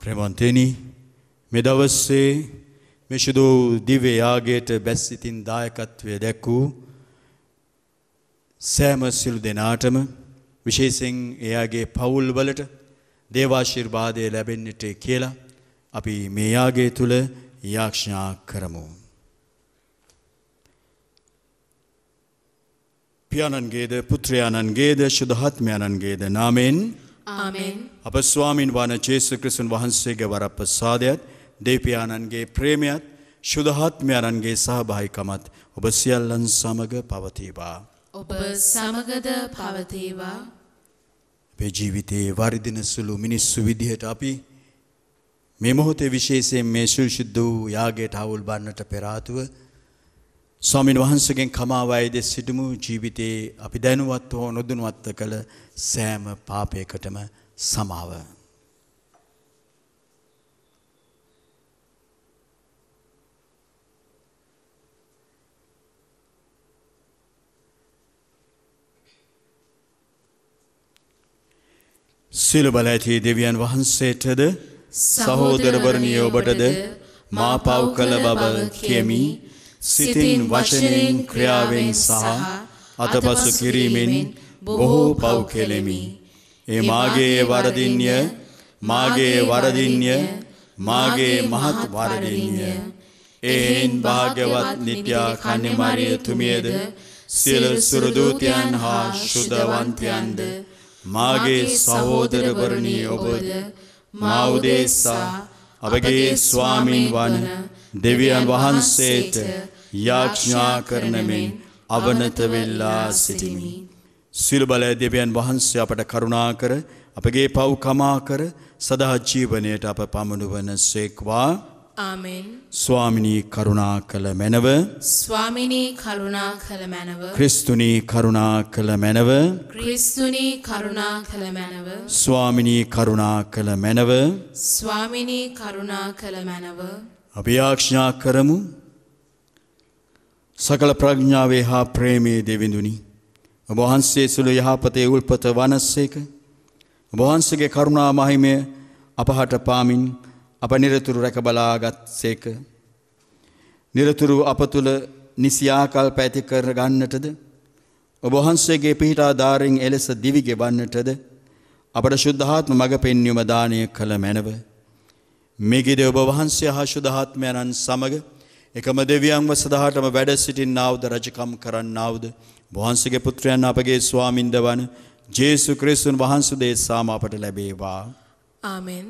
ප්‍රේමන්තෙනි මේ දවසේ මේ සුදු දිව්‍ය යාගයට බැස්සිතින් දායකත්වය දැක්වූ සෑම සිළු දෙනාටම විශේෂයෙන් එයාගේ පවුල් වලට දේවාශිර්වාදය ලැබෙන්නට කියලා අපි මේ යාගය තුල යාඥා කරමු. පියාණන්ගේද පුත්‍රයාණන්ගේද ශුද්ධාත්මයාණන්ගේද නාමයෙන් ආමෙන්. අප ස්වාමින් වහන්සේ ජේසුස් ක්‍රිස්තුන් වහන්සේගේ වරප්‍රසාදයත් දෙවියන්ගේ ප්‍රේමයත් ශුද්ධාත්මයාණන්ගේ සහභාගීකමත් ඔබ සියල්ලන් සමග පවතිවා. ඔබ සමගද පවතිවා. අපේ ජීවිතයේ වර්ධින සුළු මිනිස්සු විදිහට අපි මේ මොහොතේ විශේෂයෙන් මේ සුවිශුද්ධ වූ යාගයට අවුල් බන්නට පෙර ආතුව ස්වාමීන් වහන්සේගෙන් කමාවයිද සිටමු. ජීවිතේ අපි දැනුවත් හෝ නොදැනුවත් කළ සෑම පාපයකටම සමාව. සියලු බල ඇති දෙවියන් වහන්සේටද සහෝදරවරුනි ඔබටද මා පව් කළ බව කියමි. සිතින් වචනෙන් ක්‍රියාවෙන් සහ අතපසු කිරීමෙන් බොහෝ පව් කෙලෙමි. ඒ මාගේ වරදින්ය මාගේ මහත් වරදින්ය. එයින් භාග්‍යවත් නිත්‍ය කන්‍ය මරියතුමියද සියලු සුරදූතයන් හා ශුද්ධවන්තයන්ද මාගේ සහෝදරවරුනි ඔබද මා උදෙසා අපගේ ස්වාමීන් වන දෙවියන් වහන්සේට යාඥා කරන මෙන් අවනත වෙලා සිටිමි. සියලු බල දෙවියන් වහන්සේ අපට කරුණා කර අපගේ පව් කමා කර සදා ජීවනයට අප පමුණුවන සේක්වා. ආමෙන්. ස්වාමිනී කරුණා කළ මැනව. ස්වාමිනී කරුණා කළ මැනව. ක්‍රිස්තුනී කරුණා කළ මැනව. ක්‍රිස්තුනී කරුණා කළ මැනව. ස්වාමිනී කරුණා කළ මැනව. ස්වාමිනී කරුණා කළ මැනව. අපි යාඥා කරමු. සකල ප්‍රඥාවේ හා ප්‍රේමයේ දෙවිඳුනි ඔබ වහන්සේ සුළු යහපතේ උල්පත වනසේක. ඔබ වහන්සේගේ කරුණා මහිමය අපහට පාමින් අප නිරතුරු රැක බලාගත්සේක. නිරතුරු අප තුළ නිසි ආකල්ප ඇති කර ගන්නටද ඔබ වහන්සේගේ පිහිට ආධාරයෙන් එලෙස දිවි ගෙවන්නටද අපට ශුද්ධාත්ම මඟ පෙන්වීම දානය කළ මැනව. මේකද ඔබ වහන්සේ හා ශුද්ධාත්මයන්න් සමග එකම දෙවියන්ව සදාටම වැඩ සිටින්නාවුද රජකම් කරන්නාවුද වහන්සේගේ පුත්‍රයන් අපගේ ස්වාමින්ද වන ජේසුස් ක්‍රිස්තුන් වහන්සේ දේශාම අපට ලැබේවා. ආමෙන්.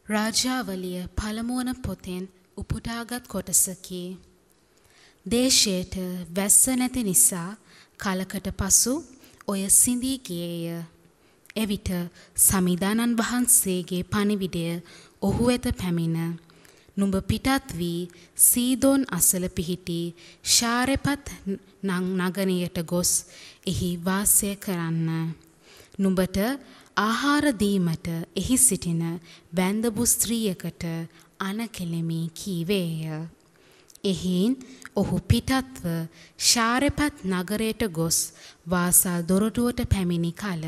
රාජාවලිය පළමුවන පොතෙන් උපුටාගත් කොටසකි. දේශයට වැස්ස නැති නිසා කලකට පසු ඔය සිඳී ගියේය. එවිට සමිදානන් වහන්සේගේ පණිවිඩය ඔහු වෙත පැමිණ නුඹ පිටත් වී සීදෝන් අසල පිහිටි ශාරෙපත් නගරයට ගොස් එහි වාසය කරන්න. නුඹට ආහාර දීමට එහි සිටින වැන්දබු ස්ත්‍රියකට අනකෙලෙමි කීවේය. එහින් ඔහු පිටත්ව ශාරෙපත් නගරයට ගොස් වාසල් දොරටුවට පැමිණි කල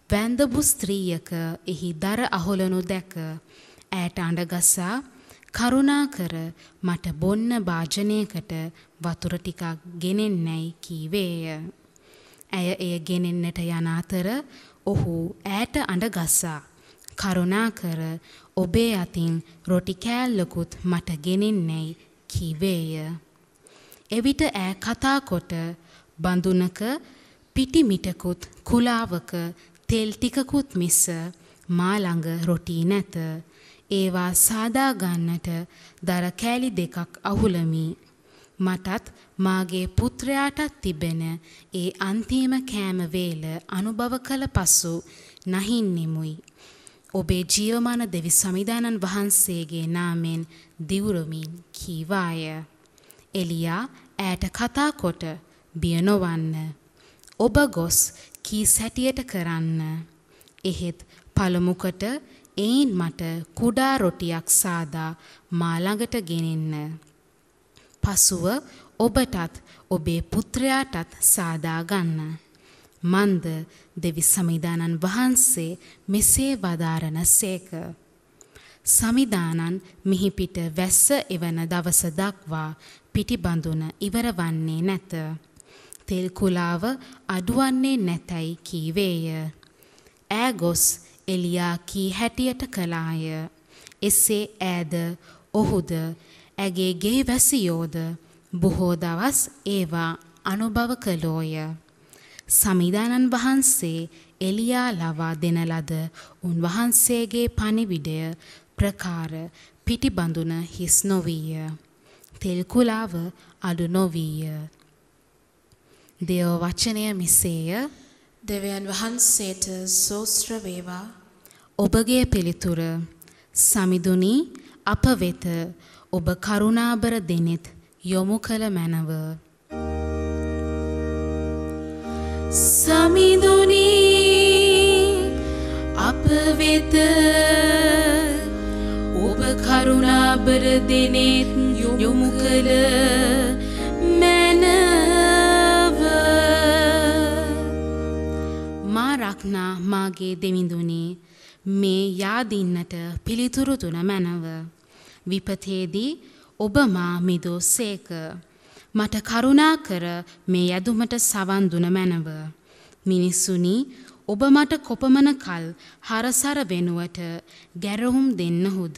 වැන්දබු ස්ත්‍රියක එහි දර අහොලනු දැක ඈට අඬගසා කරුණාකර මට බොන්න භාජනයකට වතුර ටිකක් ගෙනෙන්නැයි කීවේය. ඇය එය ගෙනෙන්නට යන අතර ඔහු ඈට අඬගසා කරුණාකර ඔබේ අතින් රොටි කෑල්ලකුත් මට ගෙනෙන්නැයි කීවේය. එවිට ඈ කතා කොට බඳුනක පිටිමිටකුත් කුලාවක තෙල් ටිකකුත් මිස මා ළඟ රොටි නැත. ඒවා සාදා ගන්නට දර කෑලි දෙකක් අහුලමි. මටත් මාගේ පුත්‍රයාටත් තිබෙන ඒ අන්තිම කෑම වේල අනුභව කළ පසු නැහින්නෙමුයි. ඔබේ ජීවමාන දෙවි සමිදානන් වහන්සේගේ නාමෙන් දිවුරමින් කීවාය. එලියා ඈට කතා කොට බිය නොවන්න. ඔබ ගොස් කී සැටියට කරන්න. එහෙත් පළමුකට එයින් මට කුඩා රොටියක් සාදා මා ළඟට ගෙනෙන්න. පසුව ඔබටත් ඔබේ පුත්‍රයාටත් සාදා ගන්න. මන්ද දෙවි සමිදානන් වහන්සේ මෙසේ වදාරන සේක. සමිදානන් මිහිපිට වැස්ස එවන දවස දක්වා පිටිබඳුන ඉවර වන්නේ නැත. තෙල් කුලාව අඩුවන්නේ නැතැයි කීවේය. ඈ ගොස් එලියා කී හැටියට කළාය. එසේ ඈද ඔහුද ඇගේ ගේ වැසියෝද බොහෝ දවස් ඒවා අනුභව කළෝය. සමිදානන් වහන්සේ එලියා ලවා දෙන ලද උන්වහන්සේගේ පණිවිඩය ප්‍රකාර පිටිබඳුන හිස් නොවීය. තෙල් කුලාව අඩු නොවීය. දේව වචනය මෙසේය. දෙවියන් වහන්සේට සෝස්ත්‍ර වේවා. ඔබගේ පිළිතුර සමිඳුනි අප වෙත ඔබ කරුණාබර දෙනෙත් යොමු කළ මැනව. සමිඳුනි අප වෙත ඔබ කරුණාබර දෙනෙත් යොමු කළ මැනව. මා රක්නා මාගේ දෙවිඳුනි මේ යාදින්නට පිළිතුරු දුන මැනව. විපතේදී ඔබ මා මිදෝසේක. මට කරුණා කර මේ යදුමට සවන් දුන මැනව. මිනිස්සුනි ඔබ මට කොපමණ කල් හරසර වෙනුවට ගැරහුම් දෙන්නහුද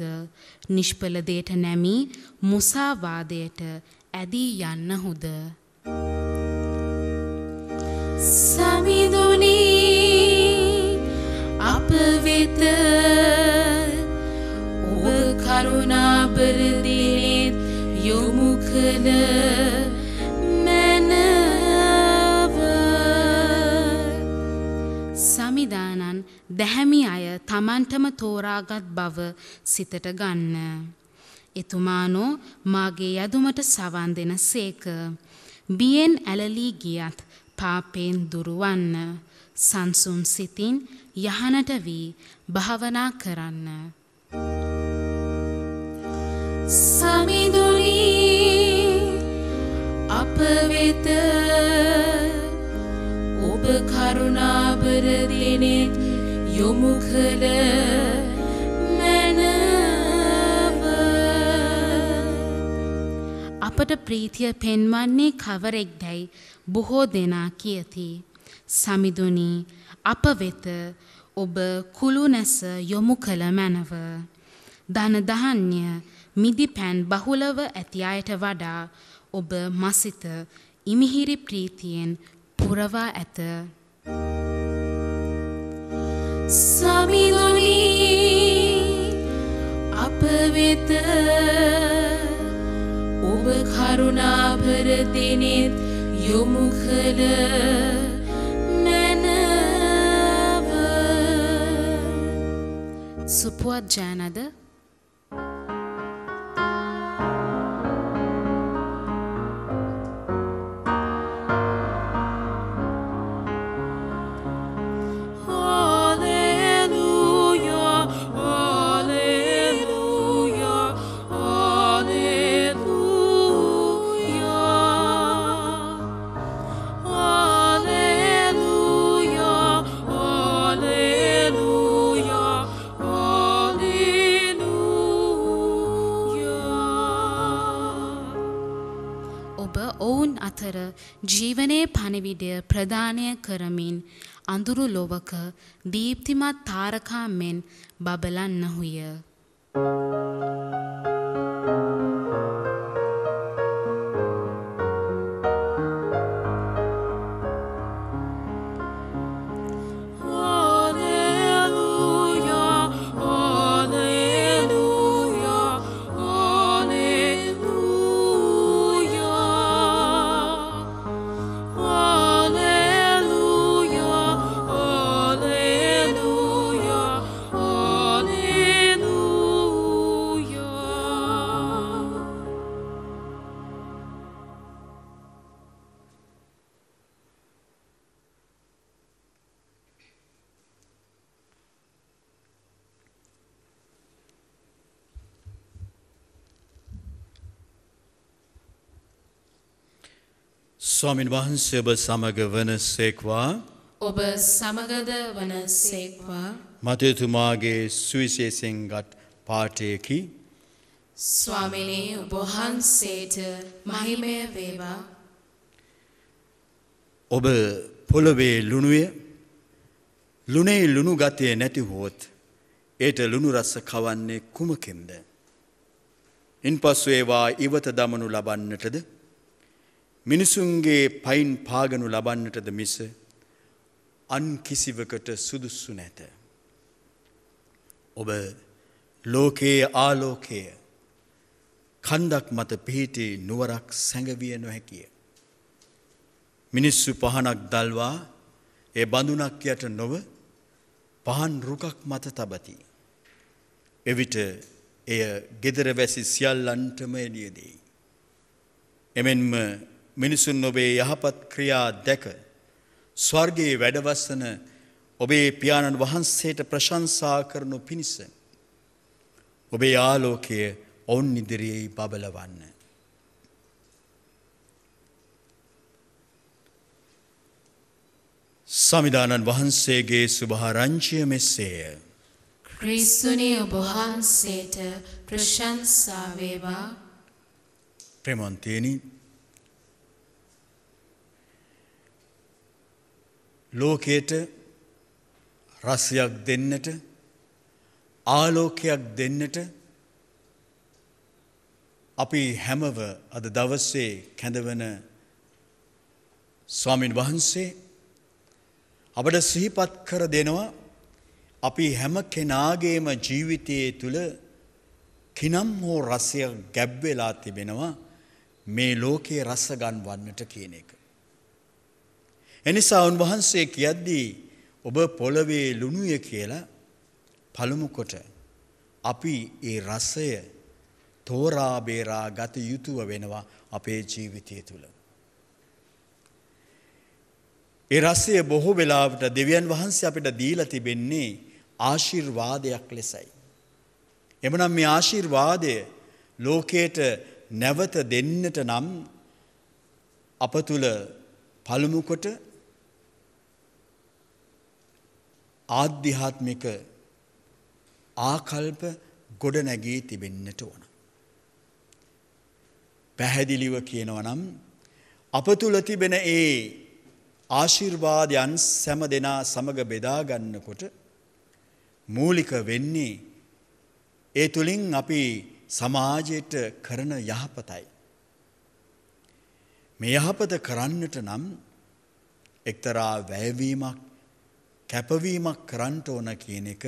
නිෂ්පල දේට නැමි මුසාවාදයට ඇදී යන්නහුද. සමිඳුනි අප වෙත ඔබ කරුණාබර දෙනෙත් යොමු කළ මැනව. සමිදානන් දැහැමි අය තමන්ටම තෝරාගත් බව සිතට ගන්න. එතුමානෝ මාගේ යදුමට සවන් දෙන සේක. බියෙන් ඇලලී ගියත් පාපෙන් දුරුවන්න. සංසුන් සිතින් යහනට වී භාවනා කරන්න. සමිඳුනි අප වෙත ඔබ කරුණාබර දෙනෙත් යොමු කළ මැනව. අපට ප්‍රීතිය පෙන්වන්නේ කවරෙක් දැයි බොහෝ දෙනා කියති. සමිඳුනි අප වෙත ඔබ කුළු නැස යොමු කළ මැනව. ධන ධාන්‍ය මිදි පැන් බහුලව ඇති අයට වඩා ඔබ මසිත ඉමිහිරි ප්‍රීතියෙන් පුරවා ඇත. සමිඳුනි අප වෙත ඔබ කරුණාබර දෙනෙත් යොමු කළ මැනව. සුපුවත් ජයනද ජීවනයේ පණිවිඩය ප්‍රදානය කරමින් අඳුරු ලොවක දීප්තිමත් තාරකා මෙන් බබලන්නහුය. ස්වාමින් වහන්සේ ඔබ සමග වනසේක්වා. ඔබ සමගද වනසේක්වා. මතයතුමාගේ සුවිශේෂයෙන්ගත් පාඨයකි. ස්වාමිනේ ඔබ වහන්සේට මහිමය වේවා. ඔබ පොළවේ ලුණුය ලුණේ ලුණු ගතය නැතිවොත් ඒට ලුණු රස කවන්නේ කුමකින්ද? ඉන්පසු ඒවා ඉවත දමනු ලබන්නටද මිනිසුන්ගේ පයින් පාගනු ලබන්නටද මිස අන් කිසිවකට සුදුසු නැත. ඔබ ලෝකයේ ආලෝකය කන්දක් මත පිහිටි නුවරක් සැඟවිය නොහැකිය. මිනිස්සු පහනක් දල්වා ඒ බඳුනක් යට නොව පහන් රුකක් මත තබති. එවිට එය ගෙදර වැසි සියල්ලන්ටම එළිය දෙයි. එමෙන්ම මිනිසුන් ඔබේ යහපත් ක්‍රියා දැක ස්වර්ගයේ වැඩවසන ඔබේ පියාණන් වහන්සේට ප්‍රශංසා කරනු පිණිස ඔබේ ආලෝකය ඔවුන් ඉදිරියේ බබලවන්න. සමිදානන් වහන්සේගේ සුභාරංචිය මෙසේය. ක්‍රිස්තුනි ඔබ වහන්සේට ප්‍රශංසා වේවා. ප්‍රේමවන්තයනි, ලෝකයට රසයක් දෙන්නට ආලෝකයක් දෙන්නට අපි හැමව අද දවසේ කැඳවන ස්වාමින් වහන්සේ අපට සිහිපත් කර දෙනවා අපි හැම කෙනාගේම ජීවිතයේ තුල කිනම් හෝ රසයක් ගැබ් වෙලා තිබෙනවා මේ ලෝකයේ රස ගන්වන්නට කියන එක. එනිසා උන්වහන්සේ කියද්දී ඔබ පොළවේ ලුණුය කියලා පළමු කොට අපි ඒ රසය තෝරා බේරා ගත යුතුව වෙනවා අපේ ජීවිතය තුළ. ඒ රසය බොහෝ වෙලාවට දෙවියන් වහන්සේ අපිට දීලා තිබෙන්නේ ආශිර්වාදයක් ලෙසයි. එමනම් මේ ආශිර්වාදය ලෝකයට නැවත දෙන්නට නම් අප තුළ පළමු කොට ආධ්‍යාත්මික ආකල්ප ගොඩනැගී තිබෙන්නට ඕන. පැහැදිලිව කියනවා නම් අප තුළ තිබෙන ඒ ආශිර්වාදයන් සෑම දෙනා සමග බෙදා ගන්නකොට මූලික වෙන්නේ ඒ තුලින් අපි සමාජයට කරන යහපතයි. මේ යහපත කරන්නට නම් එක්තරා වැයවීමක් කැපවීමක් කරන්න ඕන කියන එක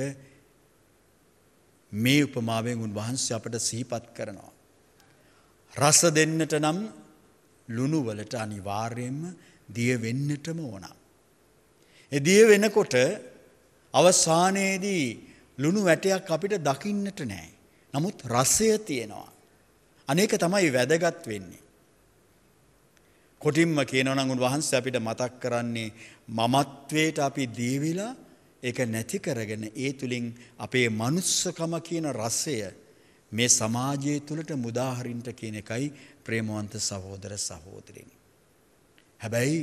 මේ උපමාවෙන් උන්වහන්සේ අපට සිහිපත් කරනවා. රස දෙන්නට නම් ලුණු වලට අනිවාර්යයෙන්ම දිය වෙන්නටම ඕන. ඒ දිය වෙනකොට අවසානයේදී ලුණු වැටයක් අපිට දකින්නට නැහැ. නමුත් රසය තියෙනවා. අනේක තමයි වැදගත් වෙන්නේ. කොටින්ම කියනවා නම් උන්වහන්සේ අපිට මතක් කරන්නේ මමත්වයට අපි දීවිලා ඒක නැති කරගෙන ඒ තුලින් අපේ මනුස්සකම කියන රසය මේ සමාජය තුළට මුදා හරින්න කියන එකයි ප්‍රේමවන්ත සහෝදර සහෝදරියනි. හැබැයි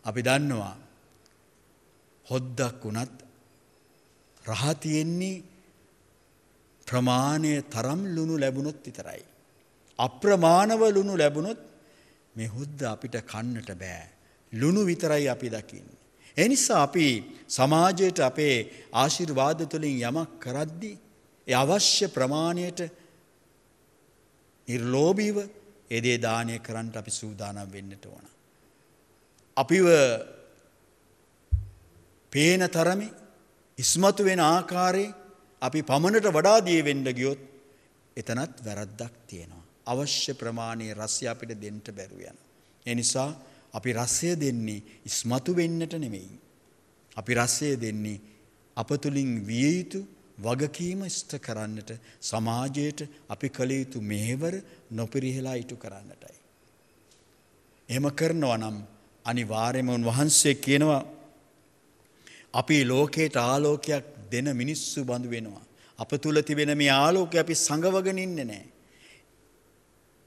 අපි දන්නවා හොද්දක් උනත් රහ තියෙන්නේ ප්‍රමාණය තරම් ලුණු ලැබුණොත් විතරයි. අප්‍රමාණව ලුණු ලැබුණොත් මේ හොද්ද අපිට කන්නට බෑ. ලුණු විතරයි අපි දකින්නේ. ඒ නිසා අපි සමාජයට අපේ ආශිර්වාද තුළින් යමක් කරද්දී ඒ අවශ්‍ය ප්‍රමාණයට නිර්ලෝභීව ඒ දේ දානය කරන්න අපි සූදානම් වෙන්නට ඕන. අපිව පේන තරමේ ඉස්මතු වෙන ආකාරයේ අපි පමණට වඩා දී වෙන්න ගියොත් එතනත් වැරද්දක් තියෙනවා. අවශ්‍ය ප්‍රමාණයේ රසය අපිට දෙන්න බැරුව යනවා. ඒ නිසා අපි රසය දෙන්නේ ඉස්මතු වෙන්නට නෙමෙයි. අපි රසය දෙන්නේ අප තුලින් විය යුතු වගකීම ඉෂ්ට කරන්නට, සමාජයට අපි කළ යුතු මෙහෙවර නොපිරිහෙලා ඉටු කරන්නටයි. එහෙම කරනවා නම් අනිවාර්යයෙන්ම උන්වහන්සේ කියනවා අපි ලෝකයට ආලෝකයක් දෙන මිනිස්සු බඳු වෙනවා. අප තුල තිබෙන මේ ආලෝකය අපි සංගවගෙන ඉන්නේ නැහැ.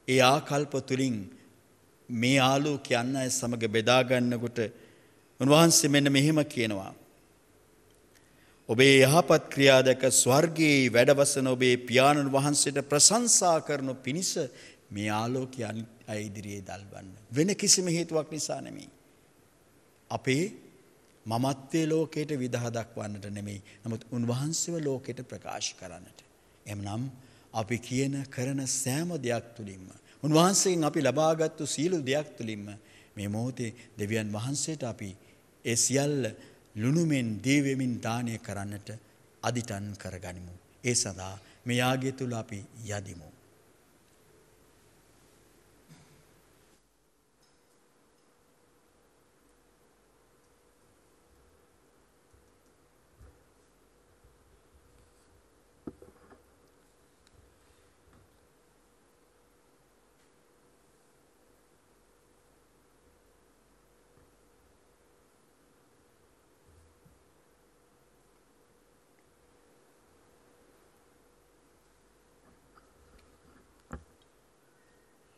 ඒ ආකල්ප තුලින් මේ ආලෝකය අන් අය සමග බෙදා ගන්නකොට උන්වහන්සේ මෙන්න මෙහෙම කියනවා. ඔබේ යහපත් ක්‍රියා දැක ස්වර්ගයේ වැඩවසන ඔබේ පියාණන් වහන්සේට ප්‍රශංසා කරනු පිණිස මේ ආලෝකය අය ඉදිරියේ දල්වන්න. වෙන කිසිම හේතුවක් නිසා නෙමෙයි. අපේ මමත්වයේ ලෝකයට විදහ දක්වන්නට නෙමෙයි. නමුත් උන්වහන්සේව ලෝකයට ප්‍රකාශ කරන්නට. එම්නම් අපි කියන කරන සෑම දෙයක් තුළින්ම උන්වහන්සේගෙන් අපි ලබාගත්තු සියලු දෙයක් තුළින්ම මේ මොහොතේ දෙවියන් වහන්සේට අපි ඒ සියල්ල ලුණුමෙන් දීවෙමින් දානය කරන්නට අදිටන් කරගනිමු. ඒ සඳහා මේ යාගය තුල අපි යදිමු.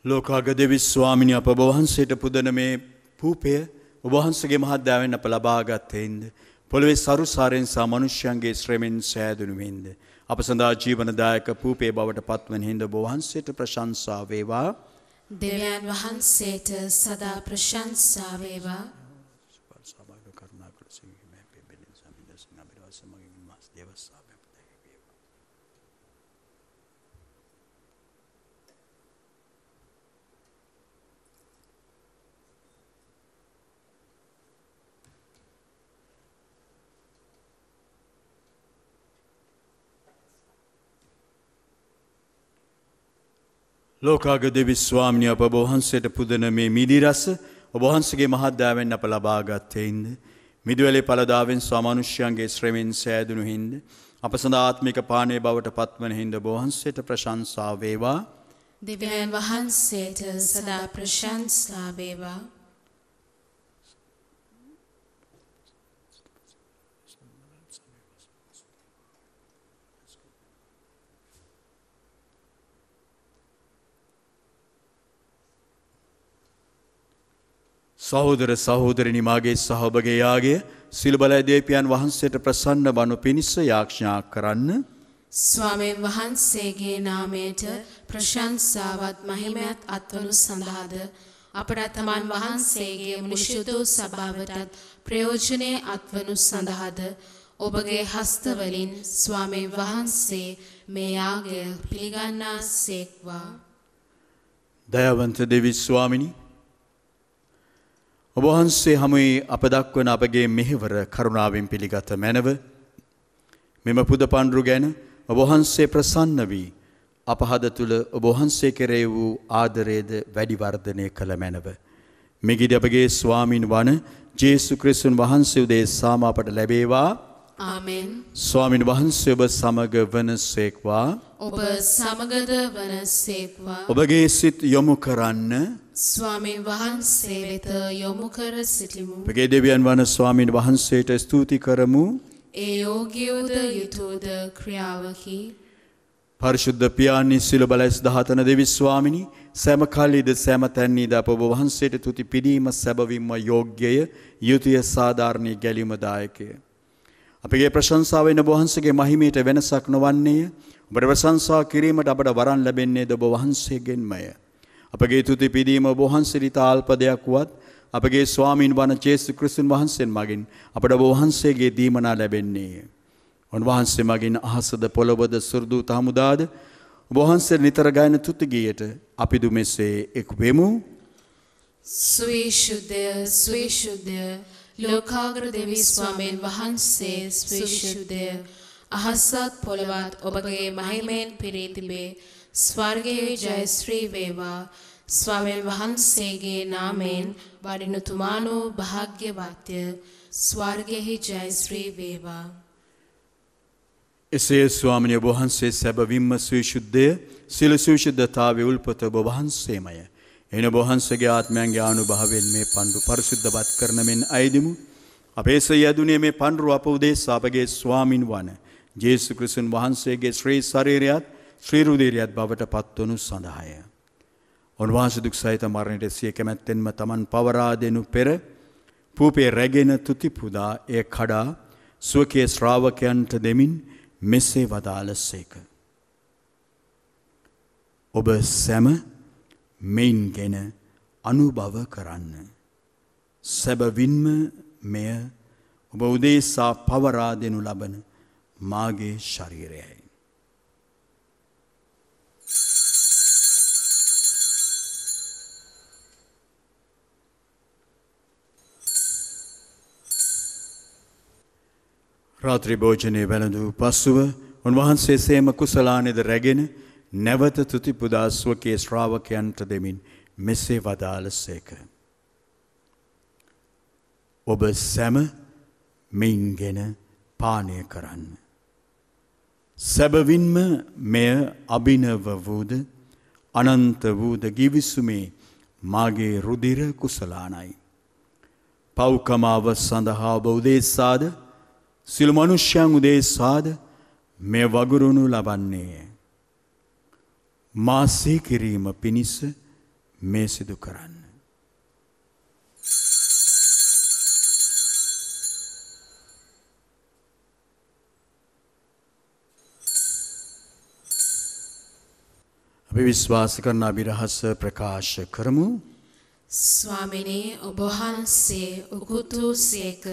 ලෝකාගදෙවි ස්වාමිනී අප වහන්සේට පුදන මේ පූපය ඔබ වහන්සේගේ මහත්දයාවෙන් අප ලබාගත්තේින්ද පොළවේ සරුසාරයෙන් සහ මනුෂ්‍යයන්ගේ ශ්‍රමෙන් සෑදුණු වෙන්ද අප සඳහා ජීවනදායක පූපේ බවට පත්වන හින්ද ඔබ වහන්සේට ප්‍රශංසා වේවා. දෙවියන් වහන්සේට සදා ප්‍රශංසා වේවා. ලෝකාගදෙවි ස්වාමිනී අප වහන්සේට පුදන මේ මිදි රස ඔබ වහන්සේගේ මහත්දයාවෙන් අප ලබාගත්තේින්ද මිදුවැලේ ඵලදාවෙන් සහ මනුෂ්‍යයන්ගේ ශ්‍රමෙන් සෑදුණු හින්ද අප සඳහා ආත්මික පානය බවට පත්වන හින්ද ඔබ වහන්සේට ප්‍රශංසා වේවා. දෙවියන් වහන්සේට සදා ප්‍රශංසා වේවා. සහෝදර සහෝදරනි මාගේ සහ ඔබගේ යාගය සිල් බලය දෙවියන් වහන්සේට ප්‍රසන්න වනු පිණිස යාඥා කරන්න. ස්වාමීන් වහන්සේගේ නාමයට ප්‍රශංසාවත් මහිමයත් අත්වනු සඳහාද අපට තමන් වහන්සේගේ මුනිසුදු සභාවටත් ප්‍රයෝජනයේ අත්වනු සඳහාද ඔබගේ හස්තවලින් ස්වාමීන් වහන්සේ මේ යාගය පිළිගන්නාසේක්වා. දයාවන්ත දෙවි ස්වාමිනී ඔබ වහන්සේ හමුවේ අප දක්වන අපගේ මෙහෙවර කරුණාවෙන් පිළිගත මැනව මෙම පුද පඬුරු ගැන ඔබ වහන්සේ ප්‍රසන්න වී අප හද තුල ඔබ වහන්සේ කෙරෙහි වූ ආදරයද වැඩි වර්ධනය කළ මැනව මෙගිඩි අපගේ ස්වාමින් වන ජේසු ක්‍රිස්තුන් වහන්සේ උදෙසාම අපට ලැබේවා. ආමෙන්. ස්වාමින් වහන්සේ ඔබ සමග වනසේක්වා. ඔබ සමගද වනසේක්වා. ඔබගේ සිත් යොමු කරන්න ස්වාමීන් වහන්සේ වෙත යොමු කර සිටිමු. අපගේ දෙවියන් වන ස්වාමින් වහන්සේට ස්තුති කරමු. ඒ යෝග්‍යෝද යුතුයද ක්‍රියාවකි. පරිශුද්ධ පියාණන් සිල් බලස් 19 දෙවි ස්වාමිනී සෑම කල්ලිද සෑම තැන්නිද අප ඔබ වහන්සේට තුති පිදීම සැබවින්ම යෝග්‍යය යුතුය සාධාරණී ගැලීමදායකය. අපගේ ප්‍රශංසාව වෙන ඔබ වහන්සේගේ මහිමයට වෙනසක් නොවන්නේය. ඔබට ප්‍රශංසා කිරීමට අපට වරන් ලැබෙන්නේද ඔබ වහන්සේගෙන්මය. අපගේ තුති පිදීම ඔබ වහන්සේට අල්ප දෙයක් වුවත් අපගේ ස්වාමීන් වන ජේසු ක්‍රිස්තුන් වහන්සේන් මගින් අපට ඔබ වහන්සේගේ දීමනා ලැබෙන්නේය. උන්වහන්සේ මගින් අහසද පොළොවද සුර්දූත හමුදාද ඔබ වහන්සේ නිතර ගායන තුති ගීයට අපි දුමෙසේ එක් වෙමු. ස්වේශුද්ධ ස්වේශුද්ධ ලෝකාග්‍ර දෙවි ස්වාමීන් වහන්සේ ස්වේශුද්ධ අහසත් පොළවත් ඔබගේ මහිමෙන් පිරී තිබේ. ස්වර්ගයේ ජය ශ්‍රී වේවා. ස්වාමීන් වහන්සේගේ නාමයෙන් වඩිනු තුමානෝ භාග්‍යවත්ය. ස්වර්ගයේ ජය ශ්‍රී වේවා. එසේ ස්වාමිනී ඔබ වහන්සේ සැබවින්ම සවිශුද්ධය සියලු සවිශුද්ධතාවයේ උල්පත ඔබ වහන්සේමය. එන ඔබ වහන්සේගේ ආත්මයන්ගේ ආනුභාවයෙන් මේ පඬුරු පරිසුද්ධවත් කරන මෙන් අයදිමු. අපේ සයදුනේ මේ පඬුරු අප උදෙසා අපගේ ස්වාමින් වන ජේසු ක්‍රිස්තුන් වහන්සේගේ ශ්‍රී ශරීරයත් ශ්‍රී රුධිරයත් බවට පත්වනු සඳහාය. උන්වහන්සේ දුක් සහිත මරණයට සිය කැමැත්තෙන්ම තමන් පවරා දෙනු පෙර පූපේ රැගෙන තුති පුදා එය කඩා ස්වකීය ශ්‍රාවකයන්ට දෙමින් මෙසේ වදාළසේක. ඔබ සැම මෙයින්ගෙන අනුභව කරන්න. සැබවින්ම මෙය ඔබ උදෙසා පවරා දෙනු ලබන මාගේ ශරීරයයි. රාත්‍රී භෝජනයේ වැළඳූ පසුව උන්වහන්සේ සේම කුසලානේද රැගෙන නැවත තුති පුදා ස්වකීය ශ්‍රාවකයන්ට දෙමින් මෙසේ වදාළසේක. ඔබ සැම මෙයින්ගෙන පානය කරන්න. සැබවින්ම මෙය අභිනව වූද අනන්ත වූද ගිවිසුමේ මාගේ රුධිර කුසලානයි. පව්කමාව සඳහා ඔබ උදෙසාද සියලු මනුෂ්‍යයන් උදෙසාද මෙය වගුරුණු ලබන්නේය. මා සිහි කිරීම පිණිස මේ සිදු කරන්න. අපි විශ්වාස කරන අභිරහස ප්‍රකාශ කරමු. ස්වාමිනේ ඔබ වහන්සේ උකුතු සේක.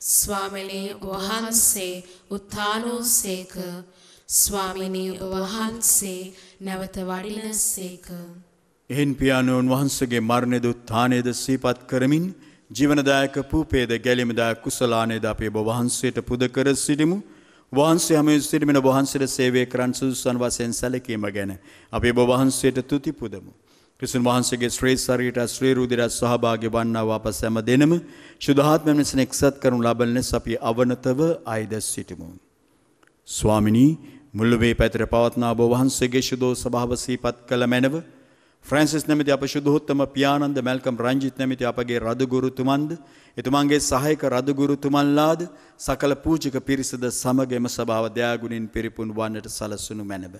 ස්වාමිනේ ඔබ වහන්සේ උත්ථානෝසේක. ස්වාමිනේ ඔබ වහන්සේ නැවත වඩිනසේක. එහෙන් පියාණන් වහන්සේගේ මරණයද උත්ථානයද සිහිපත් කරමින් ජීවනදායක පූපේද ගැලීමදායක කුසලානේද අපි ඔබ වහන්සේට පුද කර සිටිමු. වහන්සේ හැම සිටින ඔබ වහන්සේට සේවය කරන් සුදුසුන් වශයෙන් සැලකීම ගැන අපි ඔබ වහන්සේට තුති පුදමු. ක්‍රිස්තුන් වහන්සේගේ ශ්‍රේ ශරීරයට ශ්‍රේ රුධිරයට සහභාගී වන්නා වූ අප සෑම දෙනම සුද්ධාත්මයෙන් ලෙස එක්සත් කරනු ලබන ලෙස අපි අවනතව අයද සිටිමු. ස්වාමිනී මුල් වේ පැතර පවත්නා ඔබ වහන්සේගේ ශුද්ධ සභාව සිහිපත් කළ මැනව ෆ්‍රැන්සිස් නැමැති අප ශුද්ධෝත්තම පියාණන්ද මැල්කම් රංජිත් නැමැති අපගේ රදගුරුතුමන්ද එතුමන්ගේ සහායක රදගුරුතුමන්ලාද සකල පූජක පිරිසද සමග එම සභාව දයාගුණින් පිරිපුන් වන්නට සලසනු මැනව.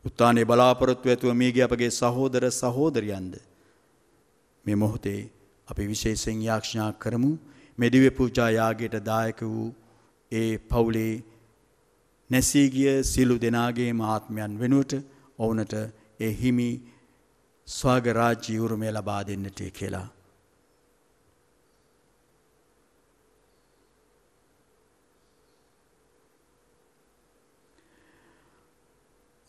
උත්තානයේ බලාපොරොත්තු ඇතුව මියගිය අපගේ සහෝදර සහෝදරියන්ද මේ මොහොතේ අපි විශේෂයෙන් යාඥා කරමු මේ දිව්‍ය පූජා යාගයට දායක වූ ඒ පවුලේ නැසී ගිය සියලු දෙනාගේම ආත්මයන් වෙනුවට ඔවුන්ට ඒ හිමි ස්වර්ග රාජ්‍ය උරුමය ලබා දෙන්නට කියලා.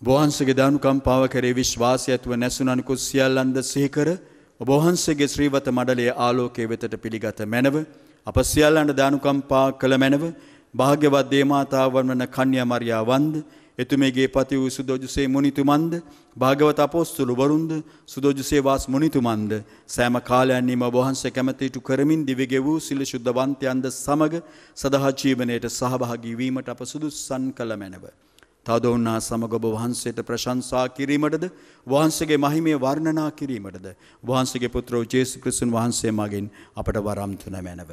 ඔබ වහන්සේගේ දානුකම්පාව කරේ විශ්වාසය ඇතුව නැසුණු අනිකුත් සියල්ලන්ද සිහි කර ඔබ වහන්සේගේ ශ්‍රීවත මඩලයේ ආලෝකයේ වෙතට පිළිගත මැනව අප සියල්ලන්ට දානුකම්පා කළ මැනව භාග්‍යවත් දේවමාතාව වන කන්‍යා මරියාවන්ද එතුමේගේ පති වූ සුදෝජුසේ මුනිතුමන්ද භාග්‍යවත් අපොස්තුල වරුන්ද සුදෝජුසේ වාස් මුනිතුමන්ද සෑම කාලයන්හිම ඔබ වහන්සේ කැමැතිට කරමින් දිව්‍ය වූ සිල් ශුද්ධවන්තයන්ද සමග සදා ජීවනයේට සහභාගී වීමට අප සුදුසුසන් කළ මැනව. තවදෝන්නා සමග ඔබ වහන්සේට ප්‍රශංසා කිරීමටද වහන්සේගේ මහිමය වර්ණනා කිරීමටද වහන්සේගේ පුත්‍ර ජේසුස් ක්‍රිස්තුන් වහන්සේ මගින් අපට වරම් තුන මැනව.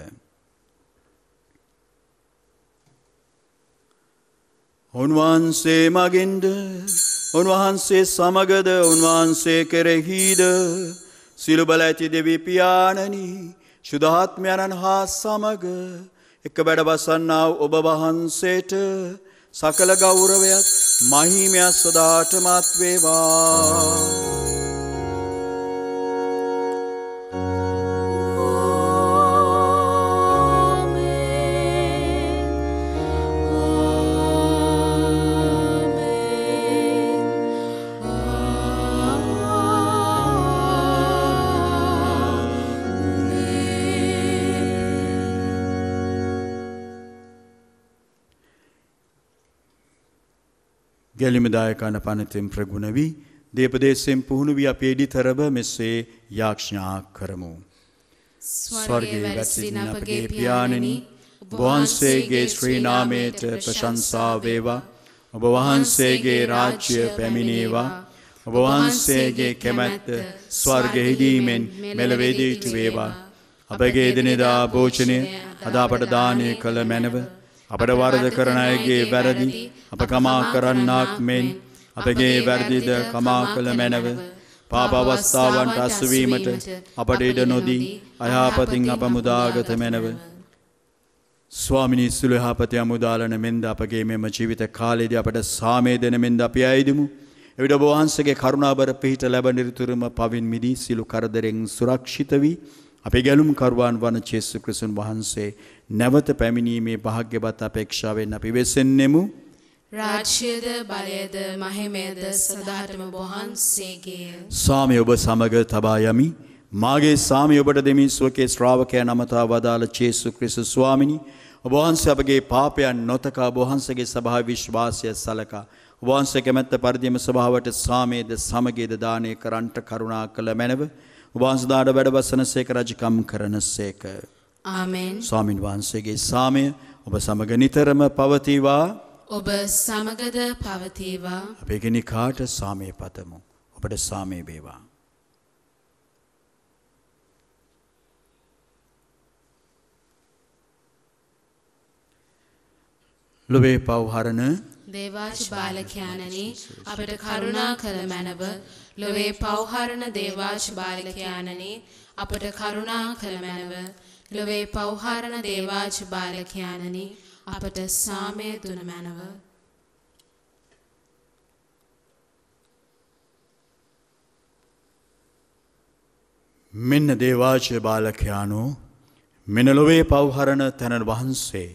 උන්වහන්සේ මගින්ද උන්වහන්සේ සමගද උන්වහන්සේ කෙරෙහිද සිළු බල ඇති දෙවි පියාණනි ශුද්ධාත්මයන්න් හා සමග එක බඩ බසන්නා ඔබ වහන්සේට සකල ගෞරවයත් මහිමයත් සදාටමත් වේවා. ගැලිමදායකන පනතෙන් ප්‍රගුණ වී දේපදේශයෙන් පුහුණු වී අපේ ඉදිතරව මෙසේ යාඥා කරමු. ස්වර්ගයේ වැසින අපගේ පියාණනි ඔබ වහන්සේගේ ශ්‍රී නාමයට ප්‍රශංසා වේවා. ඔබ වහන්සේගේ රාජ්‍ය පැමිණේවා. ඔබ වහන්සේගේ කැමැත්ත ස්වර්ගයේදීමෙන් මෙලොවේදීට වේවා. අපගේ එදිනෙදා භෝජනය අද අපට දානය කළ මැනව අපට වරද කරන අයගේ වැරදි අප කමා කරන්නාක් මෙන් අපගේ වැරදිද කමා කළ මැනව පාප අවස්ථාවන්ට අසුවීමට අපට ඉඩ නොදී අයහපතින් අප මුදාගත මැනව. ස්වාමිනී සුළු යහපත යමුදාලන මෙන්ද අපගේ මෙම ජීවිත කාලයේදී අපට සාමය දෙන මෙන්ද අපි අයදිමු. එවිට ඔබ වහන්සේගේ කරුණාබර පිහිට ලැබ නිරතුරුවම පවින් මිදී සියලු කරදරෙන් සුරක්ෂිත වී අපේ ගැලුම් කරුවන් වන යේසුස් ක්‍රිස්තුන් වහන්සේ නැවත පැමිණීමේ වාග්යවත් අපේක්ෂාවෙන් අපි වෙසෙන්නෙමු. රාජ්‍යද බලයද මහිමයද සදාටම වහන්සේගේ. සාමය ඔබ සමග තබා යමි. මාගේ සාමය ඔබට දෙමි සුවකේ ශ්‍රාවකයන් අමතා වදාළ යේසුස් ක්‍රිස්තුස් ස්වාමිනී ඔබ වහන්සේ අපගේ පාපයන් නොතකා ඔබ වහන්සේගේ සභාවේ විශ්වාසය සලකා ඔබ වහන්සේ කැමැත්ත පරිදිම සභාවට සාමයේද සමගියද දානය කරන්ට කරුණා කළ මැනව. ඔබ වහන්සේ දාඩ වැඩවසනසේක රජකම් කරනසේක. ආමෙන්. ස්වාමින් වහන්සේගේ සාමය ඔබ සමග නිතරම පවතිවා. ඔබ සමගද පවතිවා. අපේ කෙනෙකාට සාමය පතමු. ඔබට සාමය වේවා. ලොවේ පව්හරණ දේවාච බාලකයාණනි අපට කරුණා කළ මැනව. ලොවේ පව්හරණ දේවාච බාලකයාණනි අපට කරුණා කළ මැනව. ලොවේ පව්හරණ දේවාච බාලකයාණනි අපට සාමය දුන මැනව. මෙන්න දේවාච බාලකයාණෝ මෙන්න ලොවේ පව්හරණ තැන වහන්සේ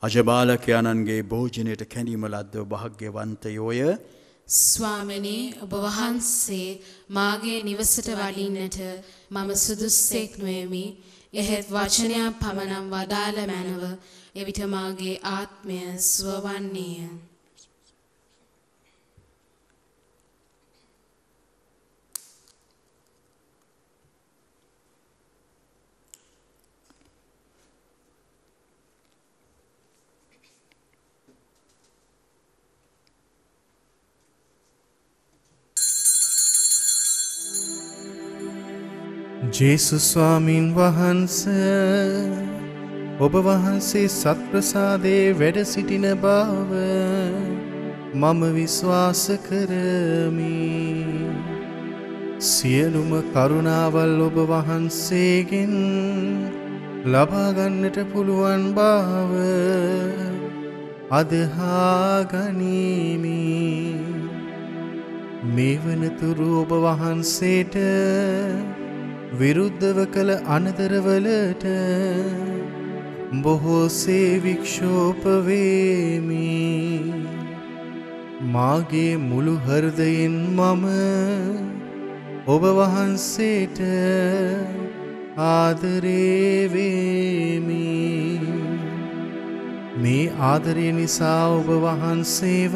අජබාලකයාණන්ගේ භෝජනයට කැඳීම ලද්ද භාග්‍යවන්තයෝය. ස්වාමිනී ඔබ වහන්සේ මාගේ නිවසට වඩින්නට මම සුදුස්සෙක් නොෙමි. එහෙත් වචනයක් පමණක් වදාළ මැනව. එවිට මාගේ ආත්මය සුවවන්නේය. ජේසුස් ස්වාමින් වහන්සේ ඔබ වහන්සේ සත්ප්‍රසාදයේ වැඩ සිටින බව මම විශ්වාස කරමි. සියලුම කරුණාවල් ඔබ වහන්සේගෙන් ලබා ගන්නට පුළුවන් බව අදහා ගනිමි. මේ වනතුරු ඔබ වහන්සේට විරුද්ධව කළ අනදරවලට බොහෝසේ වික්ෂෝප වේමි. මාගේ මුළු හෘදයෙන් මම ඔබ වහන්සේට ආදරේ වේමි. මේ ආදරය නිසා ඔබ වහන්සේව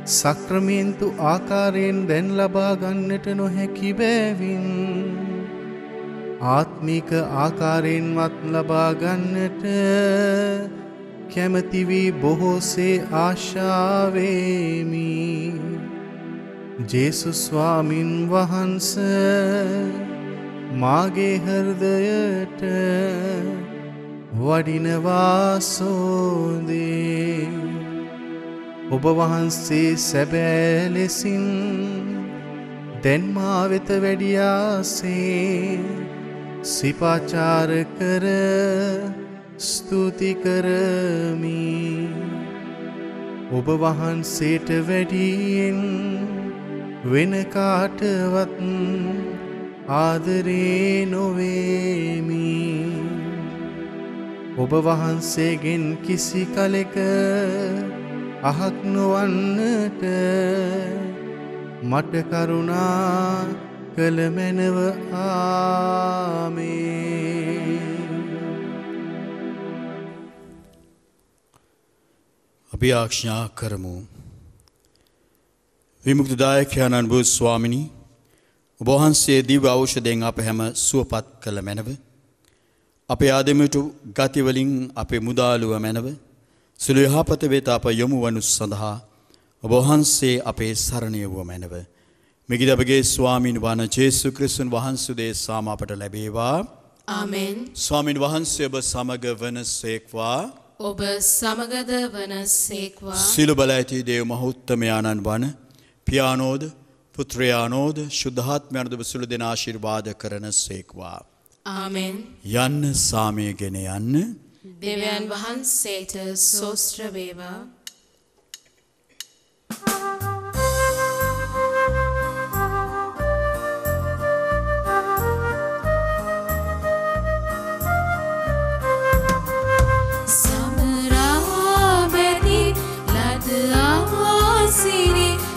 සක්‍රමේන්තු ආකාරයෙන් දැන් ලබා ගන්නට නොහැකි බැවින් ආත්මික ආකාරයෙන්වත් ලබා ගන්නට කැමැති වී බොහෝසේ ආශාවෙමි. ජේසුස් ස්වාමින් වහන්සේ මාගේ හෘදයට වඩිනවා සෝදේ. ඔබ වහන්සේ සැබෑ ලෙසින් දැන් මා වෙත වැඩියාසේ සිපාචාර කර ස්තුති කරමි. ඔබ වහන්සේට වැඩියෙන් වෙන කාටවත් ආදරේ නොවේමි. ඔබ වහන්සේගෙන් කිසි කලෙක අහක් නොවන්නට මට කරුණා කළ මැනව. ආමේන්. අපි ආඥා කරමු. විමුක්තිදායකයන්න් වූ ස්වාමිනී ඔබ වහන්සේ දිව්‍ය ඖෂධයෙන් අප හැම සුවපත් කළ මැනව. අපේ ආදමයට ගතිවලින් අපේ මුදාලුව මැනව. සුළු යහපත වෙත අප යොමු වනු සඳහා ඔබ වහන්සේ අපේ සරණය වූ මැනව. මිගිද අපගේ ස්වාමීන් වන යේසුස් ක්‍රිස්තුන් වහන්සේ දේශාම අපට ලැබේවා. ආමෙන්. ස්වාමීන් වහන්සේ ඔබ සමග වනසේක්වා. ඔබ සමගද වනසේක්වා. සිළු බල ඇති දේව මහෞත්තමයාණන් වන පියානෝද පුත්‍රයානෝද ශුද්ධාත්මයන්ද ඔබ සියලු දෙනා ආශිර්වාද කරන සේක්වා. ආමෙන්. යන්න සාමයගෙන යන්න. දෙවියන් වහන්සේට සෝස්ත්‍ර වේවා.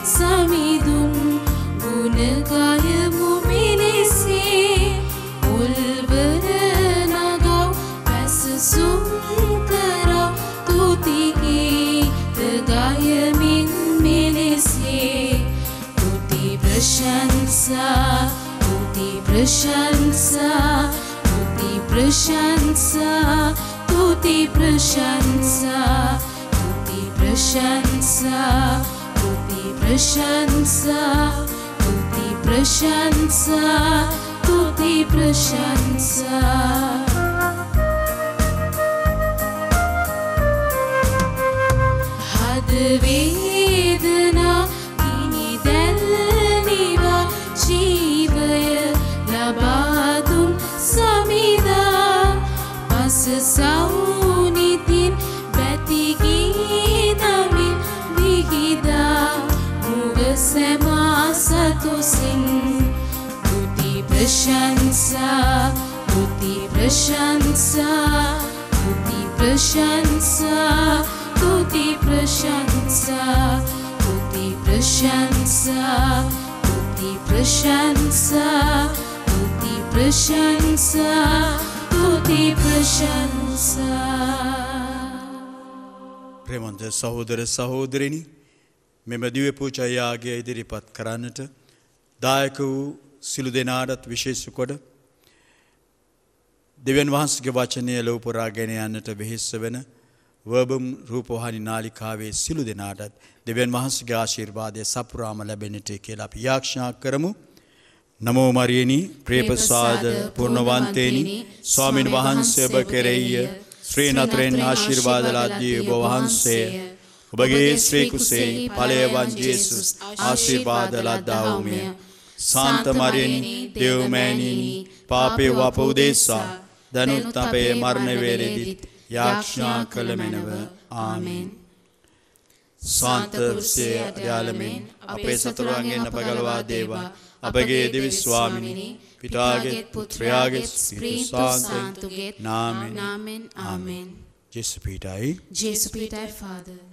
සමිදුම් ගුණගයමු මිනිසේ උල්වර නගව පැසසුම් කරව තුතිගීත ගයමින් මිනිසේ තුති ප්‍රශංසා තුති ප්‍රශංසා තුති ප්‍රශංසා තුති ප්‍රශංසා තුති ප්‍රශංසා प्रशंसा तुति प्रशंसा तुति प्रशंसा हद वेदना किनी दलनिवा जीवय लबादुम समिदा पस सौनितिन बैतिगीनमिन विहिदा Sema satu sing tuti prashansa tuti prashansa tuti prashansa tuti prashansa tuti prashansa tuti prashansa tuti prashansa tuti prashansa ප්‍රේමන්ත සහෝදර සහෝදරිනි මෙම දිව්‍ය පූජායාගය ඉදිරිපත් කරන්නට දායක වූ සිළු දෙනාටත් විශේෂ කොට දෙවියන් වහන්සේගේ වචනය ලෝපුරා ගෙන යන්නට වෙහෙස වෙන වර්බම් රූපවාහිනී නාලිකාවේ සිළු දෙනාටත් දෙවියන් වහන්සේගේ ආශිර්වාදය සපුරාම ලැබෙන්නට කියලා අපි යාඥා කරමු. නමෝ මරියනි ප්‍රේමසාද පූර්ණවන්තේනි ස්වාමින් වහන්සේ ඔබ කෙරෙහිය ශ්‍රී නතරෙන් ආශිර්වාද ලද්දී ඔබ වහන්සේ ඔබගේ ශ්‍රී කුසේ ඵලයවන් ජේසුස් ආශිර්වාද ලද්දා වූමිය. සාන්ත මරියනි දේවමෑණියනි පාපේ වපෝදේසා දනුත් අපේ මරණ වේලෙදිත් යාඥා කළ මෙනව. ආමෙන්. සාන්ත රුසිය යාලමෙන් අපේ සතුරුන්ගෙන් අප ගලවා දේවා. අපගේ දිව්‍ය ස්වාමිනී පිතාගේ පුත්‍රයාගේ ස්පීතු සාන්තුගේ නාමෙන්. Amen. ජේසු පීඨයි. Jesus be thy Father.